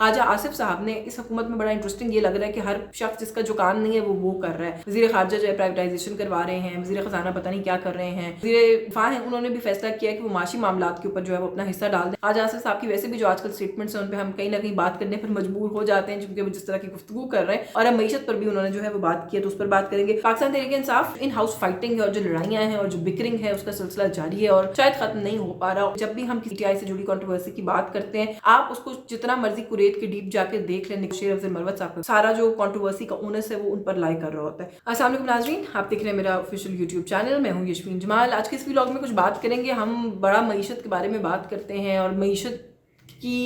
ख्वाजा आसिफ साहब ने इस हुकूमत में बड़ा इंटरेस्टिंग ये लग रहा है कि हर शख्स जिसका जो काम नहीं है वो कर रहा है। वज़ीर ख़ारजा जो है प्राइवेटाइजेशन करवा रहे हैं, वज़ीर ख़जाना पता नहीं क्या कर रहे हैं, वज़ीर दिफ़ा हैं उन्होंने भी फैसला किया कि वो माशी मामलात के ऊपर जो है वो अपना हिस्सा डाल दें। ख्वाजा आसिफ साहब की वैसे भी जो आजकल स्टेटमेंट्स हैं उन पर हम कहीं ना कहीं बात करने पर मजबूर हो जाते हैं, क्योंकि वो जिस तरह की गुफ्तगू कर रहे हैं, और अब मीशत पर भी उन्होंने जो है वो बात की है, तो उस पर बात करेंगे। Pakistan Tehreek Insaf in house fighting है और जो लड़ाइयाँ हैं और जो बिकरिंग है उसका सिलसिला जारी है और शायद खत्म नहीं हो पा रहा। जब भी हम किसी PTI से जुड़ी कंट्रोवर्सी की बात करते हैं, आप उसको जितना मर्जी कुरेद के डीप जाके देख लें, शेर अफजल मरवत साहब सारा जो कंट्रोवर्सी का ओनस है वो उन पर लाई कर रहा होता है। अस्सलाम वालेकुम नाज़रीन, आप देख रहे हैं मेरा ऑफिशियल यूट्यूब चैनल। मैं हूँ यशमीन जमाल। आज के इस व्लॉग में कुछ बात करेंगे, हम बड़ा मईशत के बारे में बात करते हैं और मईशत की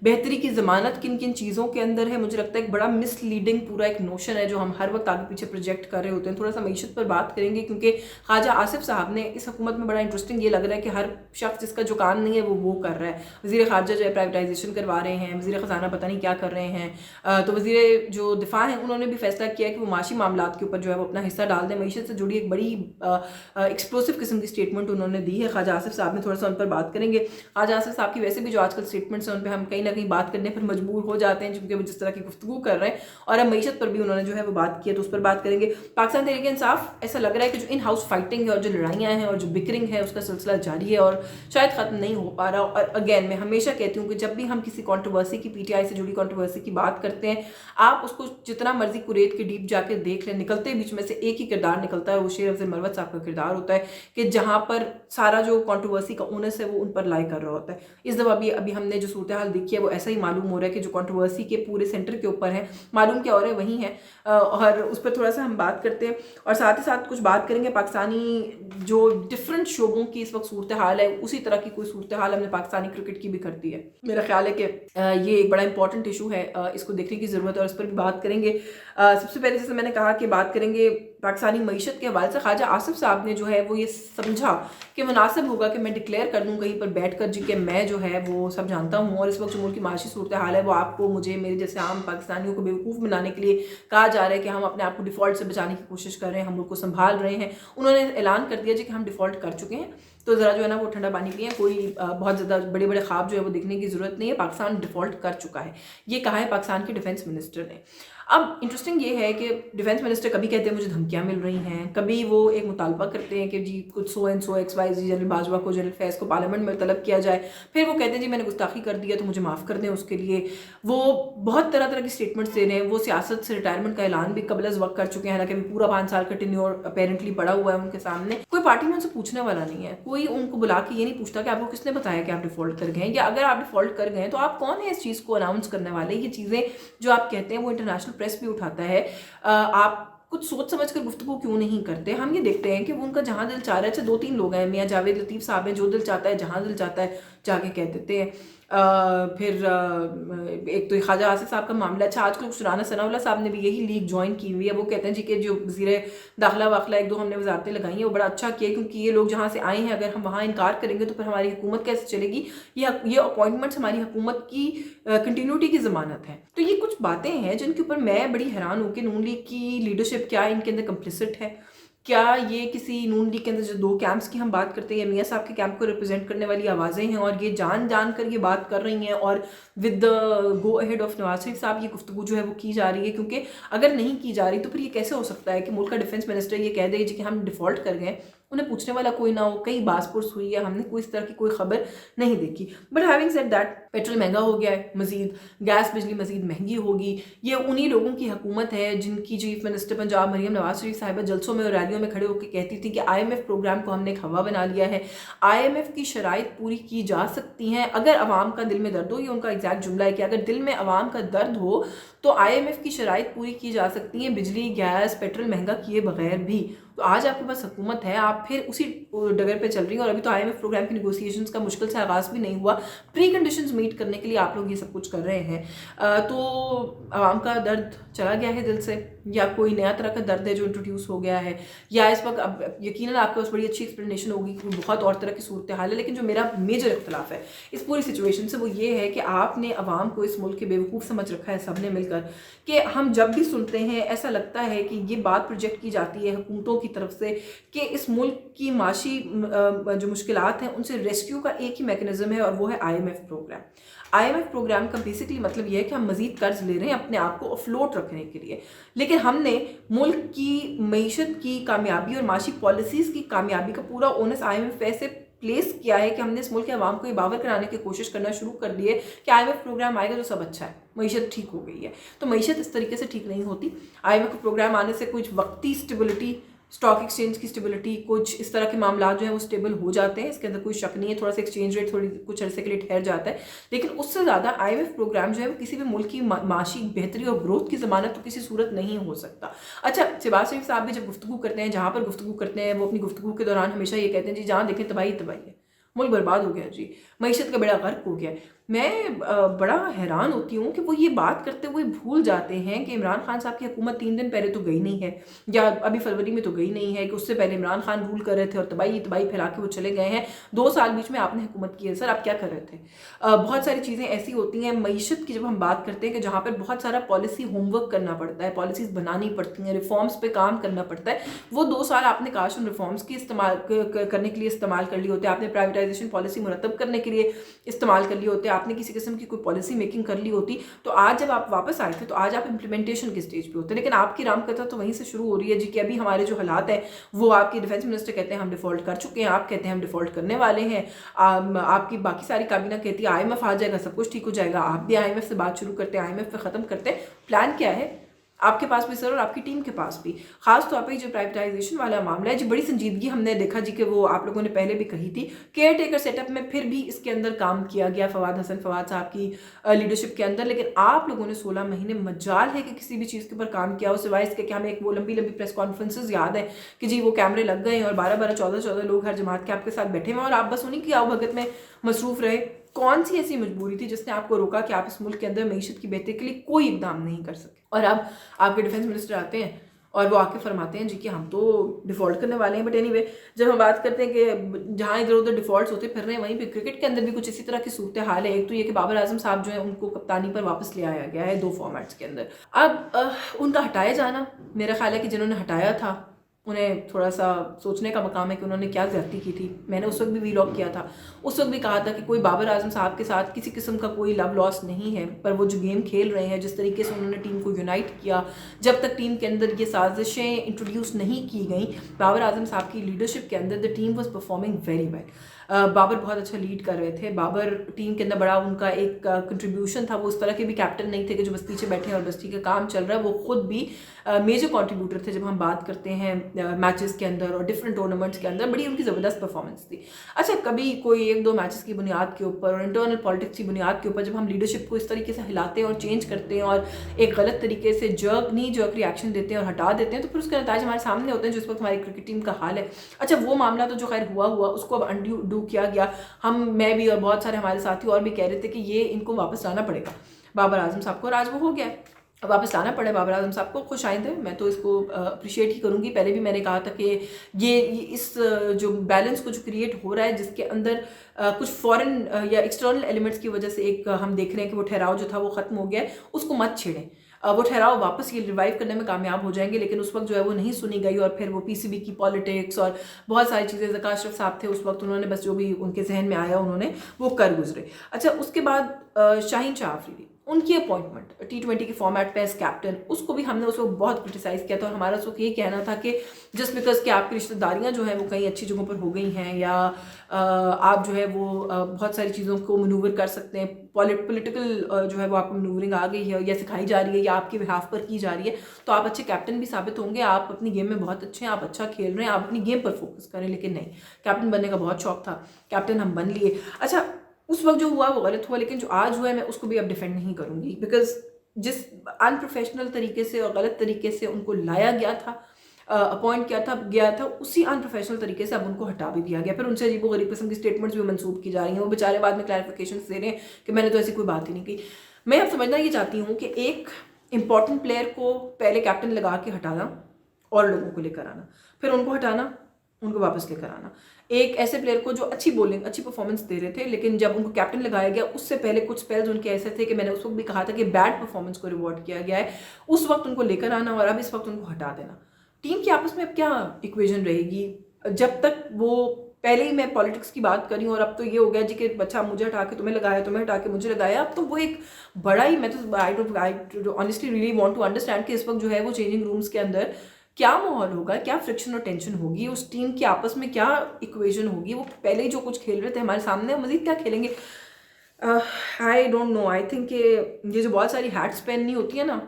बेहतरी की ज़मानत किन किन चीज़ों के अंदर है। मुझे लगता है एक बड़ा मिसलीडिंग पूरा एक नोशन है जो हम हर वक्त आगे पीछे प्रोजेक्ट कर रहे होते हैं। थोड़ा सा मईशत पर बात करेंगे, क्योंकि ख्वाजा आसिफ साहब ने इस हुकूमत में बड़ा इंटरेस्टिंग ये लग रहा है कि हर शख्स जिसका जो काम नहीं है वो कर रहा है। वज़ीर ख़ारजा जो है प्राइवेटाइजेशन करवा रहे हैं, वज़ीर ख़जाना पता नहीं क्या कर रहे हैं, तो वज़ीर जो दिफ़ा हैं उन्होंने भी फैसला किया कि वो माशी मामलात के ऊपर जो है वो अपना हिस्सा डाल दें। मईशत से जुड़ी एक बड़ी एक्सप्लोसिव किस्म की स्टेटमेंट उन्होंने दी है ख्वाजा आसिफ साहब ने। थोड़ा सा उन पर बात करेंगे। ख्वाजा आसिफ साहब की वैसे भी जो आजकल स्टेटमेंट्स हैं उन पर हम कहीं ना कहीं बात करने पर मजबूर हो जाते हैं, क्योंकि वो जिस तरह की गुफ्तगू कर रहे हैं, और अब मीशत पर भी उन्होंने जो है वो बात की है, तो उस पर बात करेंगे। पाकिस्तान तहरीक इंसाफ ऐसा लग रहा है कि जो इन हाउस फाइटिंग है और जो लड़ाइयाँ हैं और जो बिकरिंग है उसका सिलसिला जारी है और शायद खत्म नहीं हो पा रहा। और अगेन मैं हमेशा कहती हूँ कि जब भी हम किसी कंट्रोवर्सी की PTI से जुड़ी कंट्रोवर्सी की बात करते हैं, आप उसको जितना मर्जी कुरेद के डीप जाके देख लें, निकलते बीच में से एक ही किरदार निकलता है, वो शेर अफजल मरवत साहब का किरदार होता है, कि जहाँ पर सारा जो कंट्रोवर्सी का ओनस है वो उन पर लाई कर रहा होता है। इस दफ़ा भी अभी हमने जो सूरत हाल देखी है वो ऐसा ही मालूम हो रहा है कि जो कंट्रोवर्सी के पूरे सेंटर के ऊपर है, मालूम क्या हो रहा है वही है, और उस पर थोड़ा सा हम बात करते हैं और साथ ही साथ कुछ बात करेंगे पाकिस्तानी जो डिफरेंट शोबों की इस वक्त सूरत हाल है, उसी तरह की कोई सूरत हाल हमने पाकिस्तानी क्रिकेट की भी कर दी है। मेरा ख्याल है कि ये एक बड़ा इंपॉर्टेंट इशू है, इसको देखने की ज़रूरत है और इस पर भी बात करेंगे। सबसे पहले जैसे मैंने कहा कि बात करेंगे पाकिस्तानी मईशत के हवाले से। ख्वाजा आसिफ साहब ने जो है वो ये समझा कि मुनासिब होगा कि मैं डिक्लेयर कर दूँ कहीं पर बैठ कर जी कि मैं जो है वो सब जानता हूँ, और इस वक्त जो मुल्क की माशी सूरत हाल है वो आपको मुझे मेरे जैसे आम पाकिस्तानियों को बेवकूफ़ बनाने के लिए कहा जा रहा है कि हम अपने आप को डिफ़ॉल्ट से बचाने की कोशिश कर रहे हैं, हम मुल्क को संभाल रहे हैं। उन्होंने ऐलान कर दिया जी कि हम डिफ़ॉल्ट कर चुके हैं, तो ज़रा जो है ना वो ठंडा पानी पिए, कोई बहुत ज़्यादा बड़े बड़े ख्वाब जो है वो देखने की ज़रूरत नहीं है, पाकिस्तान डिफ़ॉल्ट कर चुका है। ये कहा है पाकिस्तान के डिफेंस मिनिस्टर ने। अब इंटरेस्टिंग ये है कि डिफेंस मिनिस्टर कभी कहते हैं मुझे धमकियां मिल रही हैं, कभी वो एक मुतालबा करते हैं कि जी कुछ so and so XYZ general Bajwa को, जनरल फैज़ को पार्लियामेंट में तलब किया जाए, फिर वो कहते हैं जी मैंने गुस्ताखी कर दिया तो मुझे माफ़ कर दें उसके लिए। वो बहुत तरह तरह की स्टेटमेंट्स दे रहे हैं। वो सियासत से रिटायरमेंट का ऐलान भी कबल अज़ वक्त कर चुके हैं, हालांकि अभी पूरा 5 साल का टेन्योर अपेरेंटली पड़ा हुआ है उनके सामने। कोई पार्टी में उनसे पूछने वाला नहीं है, कोई उनको बुला के ये नहीं पूछता कि आपको किसने बताया कि आप डिफॉल्ट कर गए, या अगर आप डिफॉल्ट कर गए तो आप कौन है इस चीज़ को अनाउंस करने वाले। ये चीज़ें जो आप कहते हैं वो इंटरनेशनल प्रेस भी उठाता है। आप कुछ सोच समझ कर गुफ्तगू क्यों नहीं करते। हम ये देखते हैं कि वो उनका जहाँ दिल चाह रहा है, अच्छा 2-3 लोग हैं, मियाँ जावेद लतीफ़ साहब हैं, जो दिल चाहता है जहाँ दिल चाहता है जाके कह देते हैं। फिर एक तो ख्वाजा आसिफ साहब का मामला। अच्छा आजकल शुराना सनाउल्लाह साहब ने भी यही लीग ज्वाइन की हुई है। वो कहते हैं जी कि जो वज़ीर दाखिला वाखिला 1-2 हमने वजारतें लगाई हैं वो बड़ा अच्छा किया, क्योंकि ये लोग जहाँ से आए हैं अगर हम वहाँ इनकार करेंगे तो फिर हमारी हुकूमत कैसे चलेगी। ये अपॉइंटमेंट्स हमारी हुकूमत की कंटिन्यूटी की ज़मानत है। तो ये कुछ बातें हैं जिनके ऊपर मैं बड़ी हैरान हूँ कि नून लीग की लीडरशिप क्या इनके अंदर कंप्लिसिट है। क्या ये किसी नून लीग के अंदर जो 2 कैंप्स की हम बात करते हैं, मियाँ साहब के कैंप को रिप्रेजेंट करने वाली आवाज़ें हैं और ये जान जान कर ये बात कर रही हैं, और with the go ahead of Nawaz Sharif साहब ये गुफ्तगू जो है वो की जा रही है। क्योंकि अगर नहीं की जा रही तो फिर ये कैसे हो सकता है कि मुल्क का डिफेंस मिनिस्टर ये कह दे कि हम डिफ़ॉल्ट कर गए, उन्हें पूछने वाला कोई ना हो, कई बासपुरस हुई है, हमने कोई इस तरह की कोई खबर नहीं देखी। But having said that, petrol महंगा हो गया है, मजीद गैस बिजली मजीद महंगी होगी। ये उन्हीं लोगों की हुकूमत है जिनकी चीफ मिनिस्टर पंजाब मरियम नवाज शरीफ साहिबा जलसों में और रैलियों में खड़े होकर कहती थी कि IMF प्रोग्राम को हमने एक हवा बना लिया है, IMF की शराइत पूरी की जा सकती हैं अगर अवाम का दिल में दर्द हो। ये उनका एग्जैक्ट जुमला है कि अगर दिल में अवाम का दर्द हो तो IMF की शराइत पूरी की जा सकती हैं, बिजली गैस पेट्रोल महंगा किए बगैर भी। तो आज आपके पास हुकूमत है, आप फिर उसी डगर पे चल रही हैं, और अभी तो IMF प्रोग्राम की निगोसिएशंस का मुश्किल से आगाज़ भी नहीं हुआ, प्री कंडीशंस मीट करने के लिए आप लोग ये सब कुछ कर रहे हैं। तो आवाम का दर्द चला गया है दिल से, या कोई नया तरह का दर्द है जो इंट्रोड्यूस हो गया है, या इस वक्त अब यकीनन आपके पास बड़ी अच्छी एक्सप्लेनेशन होगी कि बहुत और तरह की सूरत हाल है। लेकिन जो मेरा मेजर इख्तलाफ है इस पूरी सिचुएशन से वो ये है कि आपने अवाम को इस मुल्क के बेवकूफ़ समझ रखा है सबने मिलकर, कि हम जब भी सुनते हैं ऐसा लगता है कि ये बात प्रोजेक्ट की जाती है हुकूमतों की तरफ से कि इस मुल्क की माशी जो मुश्किलात हैं उनसे रेस्क्यू का एक ही मैकेनिज्म है और वो है IMF प्रोग्राम। IMF प्रोग्राम का बेसिकली मतलब ये है कि हम मजीद कर्ज ले रहे हैं अपने आप को अफलोट रखने के लिए, लेकिन हमने मुल्क की मईशत की कामयाबी और माशी पॉलिसीज़ की कामयाबी का पूरा ओनस IMF पे ऐसे प्लेस किया है कि हमने इस मुल्क के अवाम को ये बावर कराने की कोशिश करना शुरू कर दी है कि IMF प्रोग्राम आएगा तो सब अच्छा है, मईशत ठीक हो गई है। तो मईशत इस तरीके से ठीक नहीं होती। IMF प्रोग्राम आने से कुछ वक्ती स्टेबिलिटी, स्टॉक एक्सचेंज की स्टेबिलिटी, कुछ इस तरह के मामला जो है वो स्टेबल हो जाते हैं, इसके अंदर कोई शक नहीं है। थोड़ा सा एक्सचेंज रेट थोड़ी कुछ अरसे के लिए ठहर जाता है, लेकिन उससे ज़्यादा IMF प्रोग्राम जो है वो किसी भी मुल्क की माशी बेहतरी और ग्रोथ की ज़मानत तो किसी सूरत नहीं हो सकता। अच्छा, शहबाज शरीफ साहब भी जब गुफ्तगू करते हैं, जहाँ पर गुफ्तगू करते हैं, वो अपनी गुफ्तगू के दौरान हमेशा ये कहते हैं जी जहाँ देखें तबाही तबाही है, मुल्क बर्बाद हो गया जी, मईशत का बेड़ा गर्क हो गया। मैं बड़ा हैरान होती हूँ कि वो ये बात करते हुए भूल जाते हैं कि इमरान खान साहब की हुकूमत 3 दिन पहले तो गई नहीं है, या अभी फरवरी में तो गई नहीं है, कि उससे पहले इमरान खान रूल कर रहे थे और तबाही तबाही फैला के वो चले गए हैं। 2 साल बीच में आपने हुकूमत की है सर, आप क्या कर रहे थे? बहुत सारी चीज़ें ऐसी होती हैं मईशत की, जब हम बात करते हैं कि जहाँ पर बहुत सारा पॉलिसी होमवर्क करना पड़ता है, पॉलिसीज़ बनानी पड़ती हैं, रिफॉर्म्स पे काम करना पड़ता है। वो 2 साल आपने काश उन रिफॉर्म्स की इस्तेमाल करने के लिए इस्तेमाल कर लिए होते, आपने प्राइवेटाइजेशन पॉलिसी मुरतब करने के लिए इस्तेमाल कर लिए होते, आपने किसी किस्म की कोई पॉलिसी मेकिंग कर ली होती, तो आज जब आप वापस आए थे तो आज आप इम्प्लीमेंटेशन के स्टेज पे होते। लेकिन आपकी रामकथा तो वहीं से शुरू हो रही है जी कि अभी हमारे जो हालात है वो, आपके डिफेंस मिनिस्टर कहते हैं हम डिफॉल्ट कर चुके हैं, आप कहते हैं हम डिफॉल्ट करने वाले हैं, आपकी बाकी सारी काबीना कहती है IMF आ जाएगा, सब कुछ ठीक हो जाएगा, आप भी IMF से बात शुरू करते हैं, IMF पे ख़त्म करते हैं। प्लान क्या है आपके पास भी सर और आपकी टीम के पास भी? खास तौर पे जो प्राइवेटाइजेशन वाला मामला है जी, बड़ी संजीदगी हमने देखा जी कि वो आप लोगों ने पहले भी कही थी, केयर टेकर सेटअप में फिर भी इसके अंदर काम किया गया फवाद साहब की लीडरशिप के अंदर, लेकिन आप लोगों ने 16 महीने मजाल है कि किसी भी चीज़ के ऊपर काम किया हो, सिवाय इसके कि हमें एक वो लंबी लंबी प्रेस कॉन्फ्रेंसेज याद है कि जी वो कैमरे लग गए और 12-12, 14-14 लोग हर जमात के आपके साथ बैठे हुए और आप बस उन्हीं की आवभगत में मसरूफ रहे। कौन सी ऐसी मजबूरी थी जिसने आपको रोका कि आप इस मुल्क के अंदर मईशत की बेहतरी के लिए कोई इकदाम नहीं कर सके? और अब आपके डिफेंस मिनिस्टर आते हैं और वो आके फरमाते हैं जी कि हम तो डिफ़ॉल्ट करने वाले हैं। बट एनीवे, जब हम बात करते हैं कि जहाँ इधर उधर डिफ़ॉल्ट्स होते फिर रहे हैं, वहीं पे क्रिकेट के अंदर भी कुछ इसी तरह की सूरत हाल है। एक तो ये कि बाबर आजम साहब जो है उनको कप्तानी पर वापस ले आया गया है 2 फॉर्मेट्स के अंदर। अब उनका हटाया जाना, मेरा ख्याल है कि जिन्होंने हटाया था उन्हें थोड़ा सा सोचने का मकाम है कि उन्होंने क्या ज़्यादती की थी। मैंने उस वक्त भी वीलॉग किया था, उस वक्त भी कहा था कि कोई बाबर आजम साहब के साथ किसी किस्म का कोई लव लॉस नहीं है, पर वो जो गेम खेल रहे हैं, जिस तरीके से उन्होंने टीम को यूनाइट किया, जब तक टीम के अंदर ये साजिशें इंट्रोड्यूस नहीं की गई बाबर आजम साहब की लीडरशिप के अंदर, the team was performing very well. Babar बहुत अच्छा लीड कर रहे थे, बाबर टीम के अंदर बड़ा उनका एक कंट्रीब्यूशन था। वो उस तरह के भी कैप्टन नहीं थे कि जो बस पीछे बैठे हैं और बस ठीक है काम चल रहा है, वो खुद भी मेजर कंट्रीब्यूटर थे जब हम बात करते हैं मैचेस के अंदर और डिफरेंट टूर्नामेंट्स के अंदर। बड़ी उनकी ज़बरदस्त परफॉर्मेंस थी। अच्छा, कभी कोई 1-2 मैचेस की बुनियाद के ऊपर और इंटरनल पॉलिटिक्स की बुनियाद के ऊपर जब हम लीडरशिप को इस तरीके से हिलाते हैं और चेंज करते हैं और एक गलत तरीके से जर्क रिएक्शन देते हैं और हटा देते हैं, तो फिर उसके नतीजे हमारे सामने होते हैं, जिस वक्त हमारी क्रिकेट टीम का हाल है। अच्छा, वो मामला तो जो खैर हुआ उसको अब अनडू किया गया। मैं भी और बहुत सारे हमारे साथी और भी कह रहे थे कि ये इनको वापस लाना पड़ेगा बाबर आजम साहब को, और आज वो हो गया है। वापस लाना पड़े बाबर आजम साहब को, खुश आइंद है। मैं तो इसको अप्रिशिएट ही करूँगी। पहले भी मैंने कहा था कि ये इस जो बैलेंस को जो क्रिएट हो रहा है, जिसके अंदर कुछ फॉरेन या एक्सटर्नल एलिमेंट्स की वजह से एक हम देख रहे हैं कि वो ठहराव जो था वो ख़त्म हो गया है, उसको मत छेड़ें। वो ठहराव वापस ये रिवाइव करने में कामयाब हो जाएंगे, लेकिन उस वक्त जो है वो नहीं सुनी गई और फिर वो PCB की पॉलिटिक्स और बहुत सारी चीज़ें, ज़का अशरफ साहब थे उस वक्त, उन्होंने बस जो भी उनके जहन में आया उन्होंने वो कर गुजरे। अच्छा, उसके बाद शाहीन शाह आफरीदी, उनकी अपॉइंटमेंट T20 के फॉर्मेट पे एज कैप्टन, उसको भी हमने उस वक्त बहुत क्रिटिसाइज़ किया था और हमारा उस वक्त ये कहना था कि जस्ट बिकॉज कि आपकी रिश्तेदारियाँ जो हैं वो कई अच्छी जगहों पर हो गई हैं, या आप जो है वो बहुत सारी चीज़ों को मनूवर कर सकते हैं, पॉलिटिकल जो है वो आपको मनूवरिंग आ गई है या सिखाई जा रही है या आपके बिहाफ पर की जा रही है, तो आप अच्छे कैप्टन भी साबित होंगे। आप अपनी गेम में बहुत अच्छे हैं, आप अच्छा खेल रहे हैं, आप अपनी गेम पर फोकस करें। लेकिन नहीं, कैप्टन बनने का बहुत शौक था, कैप्टन हम बन लिए। अच्छा, उस वक्त जो हुआ वो गलत हुआ, लेकिन जो आज हुआ है मैं उसको भी अब डिफेंड नहीं करूँगी, बिकॉज जिस अनप्रोफेशनल तरीके से और गलत तरीके से उनको लाया गया था, अपॉइंट गया था, उसी अनप्रोफेशनल तरीके से अब उनको हटा भी दिया गया। फिर उनसे अजीब गरीब किस्म की स्टेटमेंट्स भी मंसूब की जा रही हैं। वो बेचारे बाद में क्लैरिफिकेशन दे रहे हैं कि मैंने तो ऐसी कोई बात ही नहीं की। मैं अब समझना ये चाहती हूँ कि एक इंपॉर्टेंट प्लेयर को पहले कैप्टन लगा के हटाना और लोगों को लेकर आना, फिर उनको हटाना, उनको वापस लेकर आना। एक ऐसे प्लेयर को जो अच्छी बॉलिंग, अच्छी परफॉर्मेंस दे रहे थे, लेकिन जब उनको कैप्टन लगाया गया उससे पहले कुछ स्पेल्स उनके ऐसे थे कि मैंने उस वक्त भी कहा था कि बैड परफॉर्मेंस को रिवॉर्ड किया गया है, उस वक्त उनको लेकर आना और अब इस वक्त उनको हटा देना। टीम की आपस में अब क्या इक्वेशन रहेगी? जब तक वो पहले ही मैं पॉलिटिक्स की बात करी और अब तो ये हो गया जी कि अच्छा मुझे हटा के तुम्हें लगाया, तुम्हें हटा के मुझे लगाया, अब तो वो एक बड़ा ही, मैं तो I honestly really want to understand कि इस वक्त जो है वो चेंजिंग रूम्स के अंदर क्या माहौल होगा, क्या फ्रिक्शन और टेंशन होगी, उस टीम की आपस में क्या इक्वेशन होगी। वो पहले ही जो कुछ खेल रहे थे हमारे सामने, मजीद क्या खेलेंगे? आई डोंट नो। आई थिंक कि ये जो बहुत सारी हैट्स पहननी होती है ना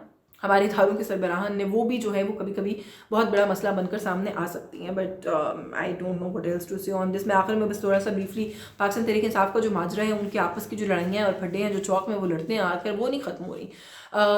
हमारे इदारों के सरबराहान ने, वो भी जो है वो कभी कभी बहुत बड़ा मसला बनकर सामने आ सकती हैं। But I don't know what else to say on this. मैं आखिर में बस थोड़ा सा ब्रीफली पाकिस्तान तहरीक इंसाफ का जो माजरा है, उनके आपस की जो लड़ाइयाँ और फड्डे हैं जो चौक में वो लड़ते हैं आखिर, वो नहीं खत्म हो रही।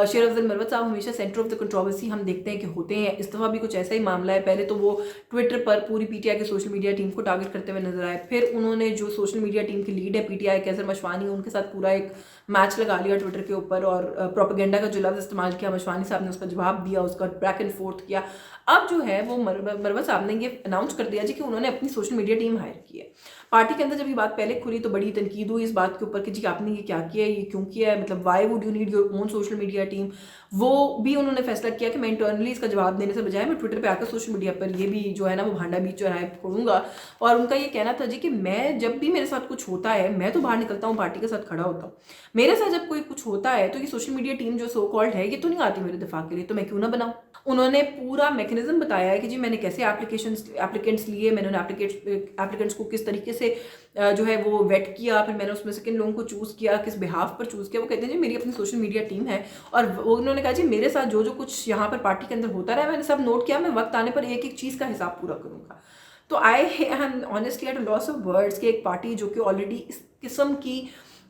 शेर अफजल मरवत साहब हमेशा सेंटर ऑफ द कंट्रोवर्सी हम देखते हैं कि होते हैं। इस दफ़ा भी कुछ ऐसा ही मामला है। पहले तो वो ट्विटर पर पूरी पीटीआई के सोशल मीडिया टीम को टारगेट करते हुए नजर आए, फिर उन्होंने जो सोशल मीडिया टीम की लीड है पीटीआई के अजहर मशवानी, उनके साथ पूरा एक मैच लगा लिया ट्विटर के ऊपर और प्रोपेगेंडा का जो लफ्ज़ इस्तेमाल किया, मशवानी साहब ने उसका जवाब दिया, उसका बैक एंड फोर्थ किया। अब जो है वो मरवत साहब ने ये अनाउंस कर दिया जी कि उन्होंने अपनी सोशल मीडिया टीम हायर की है। पार्टी के अंदर जब ये बात पहले खुली तो बड़ी तनकीद हुई इस बात के ऊपर कि जी आपने ये क्या किया है, ये क्यों किया है, मतलब why would you need your own social media team. वो भी उन्होंने फैसला किया कि मैं इंटरनली इसका जवाब देने से बजाय मैं ट्विटर पे आकर सोशल मीडिया पर ये भी जो है ना वो भांडा बीच चौराहे खोलूंगा। और उनका ये कहना था जी कि मैं जब भी मेरे साथ कुछ होता है मैं तो बाहर निकलता हूँ, पार्टी के साथ खड़ा होता हूँ। मेरे साथ जब कोई कुछ होता है तो ये सोशल मीडिया टीम जो सो कॉल्ड है ये तो नहीं आती मेरे दिफा के लिए, तो मैं क्यों ना बनाऊँ। उन्होंने पूरा मैकेनिज्म बताया है कि जी मैंने कैसे एप्लीकेंट्स लिए, मैंने उन एप्लीकेंट्स को किस तरीके से जो है वो वेट किया, फिर मैंने उसमें से किन लोगों को चूज़ किया, किस बिहाफ पर चूज़ किया। वो कहते हैं जी मेरी अपनी सोशल मीडिया टीम है और वो उन्होंने कहा जी मेरे साथ जो जो कुछ यहाँ पर पार्टी के अंदर होता रहा मैंने सब नोट किया, मैं वक्त आने पर एक एक चीज़ का हिसाब पूरा करूँगा। तो I am honestly at a loss of words कि एक पार्टी जो कि ऑलरेडी इस किस्म की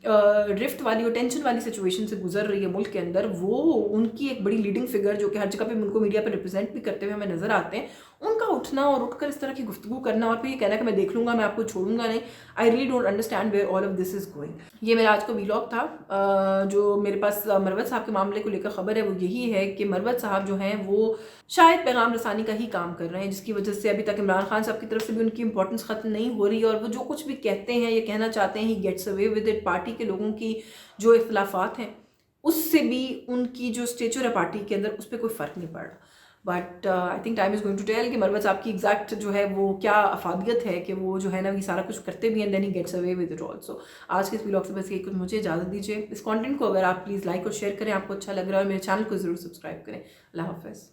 रिफ्ट वाली और टेंशन वाली सिचुएशन से गुजर रही है मुल्क के अंदर, वो उनकी एक बड़ी लीडिंग फिगर जो कि हर जगह पे उनको मीडिया पे रिप्रेजेंट भी करते हुए हमें नजर आते हैं, उनका उठना और उठकर इस तरह की गुफ्तगू करना और फिर ये कहना कि मैं देख लूंगा, मैं आपको छोड़ूंगा नहीं। I really don't understand where all of this is going. ये मेरा आज का वीलॉग था। जो मेरे पास मरवत साहब के मामले को लेकर खबर है वो यही है कि मरवत साहब जो हैं वो शायद पैगाम रसानी का ही काम कर रहे हैं, जिसकी वजह से अभी तक इमरान खान साहब की तरफ से भी उनकी इंपॉर्टेंस खत्म नहीं हो रही और वो जो कुछ भी कहते हैं ये कहना चाहते हैं he gets away with it. Party के लोगों की जो इख्तलाफात हैं उससे भी उनकी जो स्टेचर है पार्टी के अंदर उस पर कोई फ़र्क नहीं पड़ रहा। But I think time is going to tell कि मरवत साहब की एग्जैक्ट जो है वो क्या अफादियत है कि वो जो है ना ये सारा कुछ करते भी हैं then he gets away with it also. आज के इस व्लॉग से बस ये कुछ, मुझे इजाज़त दीजिए। इस कंटेंट को अगर आप प्लीज़ लाइक और शेयर करें, आपको अच्छा लग रहा है, और मेरे चैनल को ज़रूर सब्सक्राइब करें। अल्लाह हाफ़िज़।